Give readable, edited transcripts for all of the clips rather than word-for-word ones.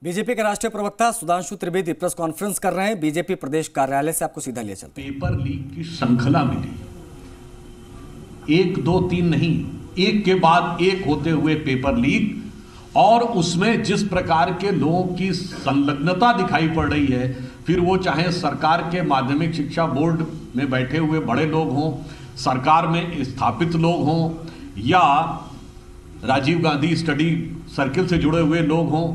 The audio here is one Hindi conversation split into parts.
बीजेपी के राष्ट्रीय प्रवक्ता सुधांशु त्रिवेदी प्रेस कॉन्फ्रेंस कर रहे हैं। बीजेपी प्रदेश कार्यालय से आपको सीधा ले चलते हैं। पेपर लीक की श्रृंखला मिली, 1 2 3 नहीं, एक के बाद एक होते हुए पेपर लीक, और उसमें जिस प्रकार के लोगों की संलग्नता दिखाई पड़ रही है, फिर वो चाहे सरकार के माध्यमिक शिक्षा बोर्ड में बैठे हुए बड़े लोग हों, सरकार में स्थापित लोग हों, या राजीव गांधी स्टडी सर्किल से जुड़े हुए लोग हों,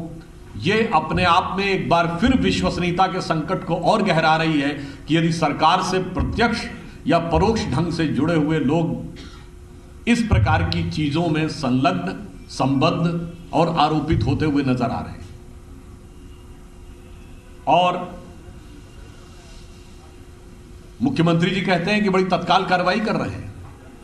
ये अपने आप में एक बार फिर विश्वसनीयता के संकट को और गहरा रही है कि यदि सरकार से प्रत्यक्ष या परोक्ष ढंग से जुड़े हुए लोग इस प्रकार की चीजों में संलग्न, संबद्ध और आरोपित होते हुए नजर आ रहे हैं। और मुख्यमंत्री जी कहते हैं कि बड़ी तत्काल कार्रवाई कर रहे हैं,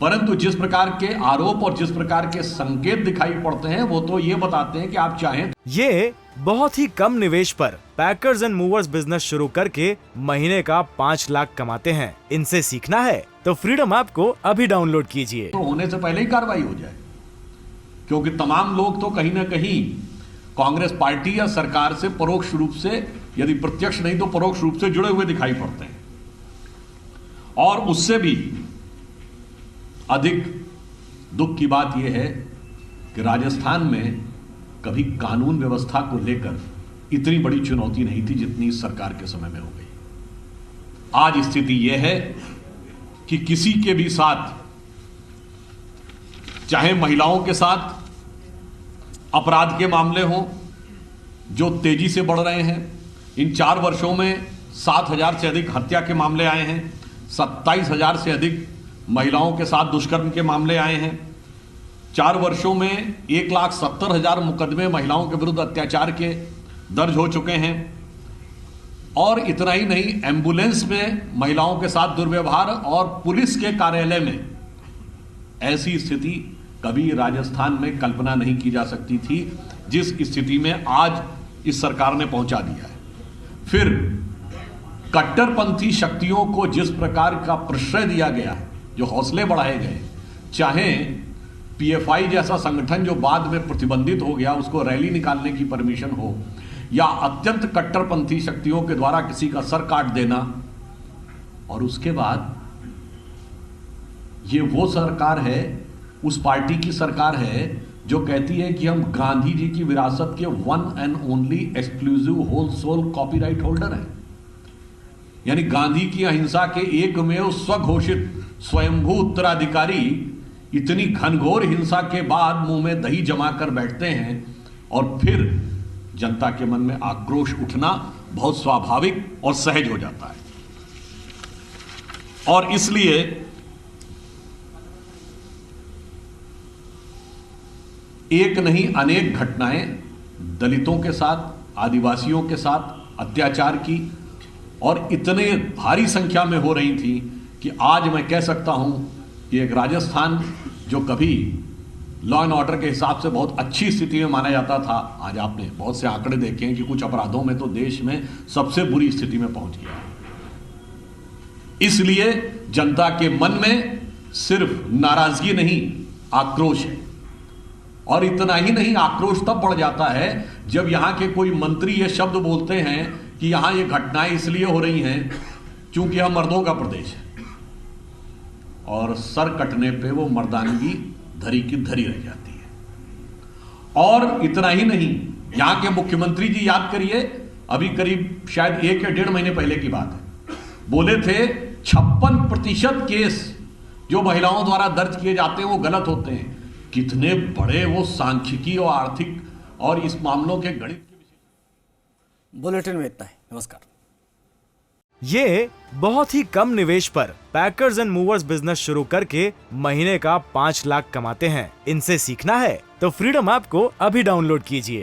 परंतु जिस प्रकार के आरोप और जिस प्रकार के संकेत दिखाई पड़ते हैं वो तो ये बताते हैं कि आप चाहें। ये बहुत ही कम निवेश पर पैकर्स एंड मूवर्स बिजनेस शुरू करके महीने का 5 लाख कमाते हैं। इनसे सीखना है तो फ्रीडम ऐप को अभी डाउनलोड कीजिए। तो होने से पहले ही कार्रवाई हो जाए, क्योंकि तमाम लोग तो कहीं ना कहीं कांग्रेस पार्टी या सरकार से परोक्ष रूप से, यदि प्रत्यक्ष नहीं तो परोक्ष रूप से जुड़े हुए दिखाई पड़ते हैं। और उससे भी अधिक दुख की बात यह है कि राजस्थान में कभी कानून व्यवस्था को लेकर इतनी बड़ी चुनौती नहीं थी जितनी इस सरकार के समय में हो गई। आज स्थिति यह है कि किसी के भी साथ, चाहे महिलाओं के साथ अपराध के मामले हों जो तेजी से बढ़ रहे हैं, इन 4 वर्षों में 7,000 से अधिक हत्या के मामले आए हैं, 27,000 से अधिक महिलाओं के साथ दुष्कर्म के मामले आए हैं, 4 वर्षों में 1,70,000 मुकदमे महिलाओं के विरुद्ध अत्याचार के दर्ज हो चुके हैं। और इतना ही नहीं, एम्बुलेंस में महिलाओं के साथ दुर्व्यवहार और पुलिस के कार्यालय में ऐसी स्थिति कभी राजस्थान में कल्पना नहीं की जा सकती थी, जिस स्थिति में आज इस सरकार ने पहुंचा दिया है। फिर कट्टरपंथी शक्तियों को जिस प्रकार का प्रश्रय दिया गया है, जो हौसले बढ़ाए गए, चाहे पीएफआई जैसा संगठन जो बाद में प्रतिबंधित हो गया उसको रैली निकालने की परमिशन हो, या अत्यंत कट्टरपंथी शक्तियों के द्वारा किसी का सर काट देना, और उसके बाद ये वो सरकार है, उस पार्टी की सरकार है जो कहती है कि हम गांधी जी की विरासत के 1 and only exclusive whole sole copyright holder हैं। यानी गांधी की अहिंसा के एकमेव स्वघोषित स्वयंभू उत्तराधिकारी इतनी घनघोर हिंसा के बाद मुंह में दही जमा कर बैठते हैं, और फिर जनता के मन में आक्रोश उठना बहुत स्वाभाविक और सहज हो जाता है। और इसलिए एक नहीं अनेक घटनाएं दलितों के साथ, आदिवासियों के साथ अत्याचार की और इतने भारी संख्या में हो रही थी कि आज मैं कह सकता हूं कि एक राजस्थान जो कभी लॉ एंड ऑर्डर के हिसाब से बहुत अच्छी स्थिति में माना जाता था, आज आपने बहुत से आंकड़े देखे हैं कि कुछ अपराधों में तो देश में सबसे बुरी स्थिति में पहुंच गया है। इसलिए जनता के मन में सिर्फ नाराजगी नहीं, आक्रोश है। और इतना ही नहीं, आक्रोश तब बढ़ जाता है जब यहां के कोई मंत्री ये शब्द बोलते हैं कि यहां ये घटनाएं इसलिए हो रही हैं क्योंकि यह मर्दों का प्रदेश है, और सर कटने पे वो मर्दानगी धरी की धरी रह जाती है। और इतना ही नहीं, यहां के मुख्यमंत्री जी याद करिए, अभी करीब शायद 1 या 1.5 महीने पहले की बात है, बोले थे 56% केस जो महिलाओं द्वारा दर्ज किए जाते हैं वो गलत होते हैं। कितने बड़े वो सांख्यिकी और आर्थिक और इस मामलों के गणित के। बुलेटिन में इतना ही। नमस्कार। ये बहुत ही कम निवेश पर पैकर्स एंड मूवर्स बिजनेस शुरू करके महीने का 5 लाख कमाते हैं। इनसे सीखना है तो फ्रीडम ऐप को अभी डाउनलोड कीजिए।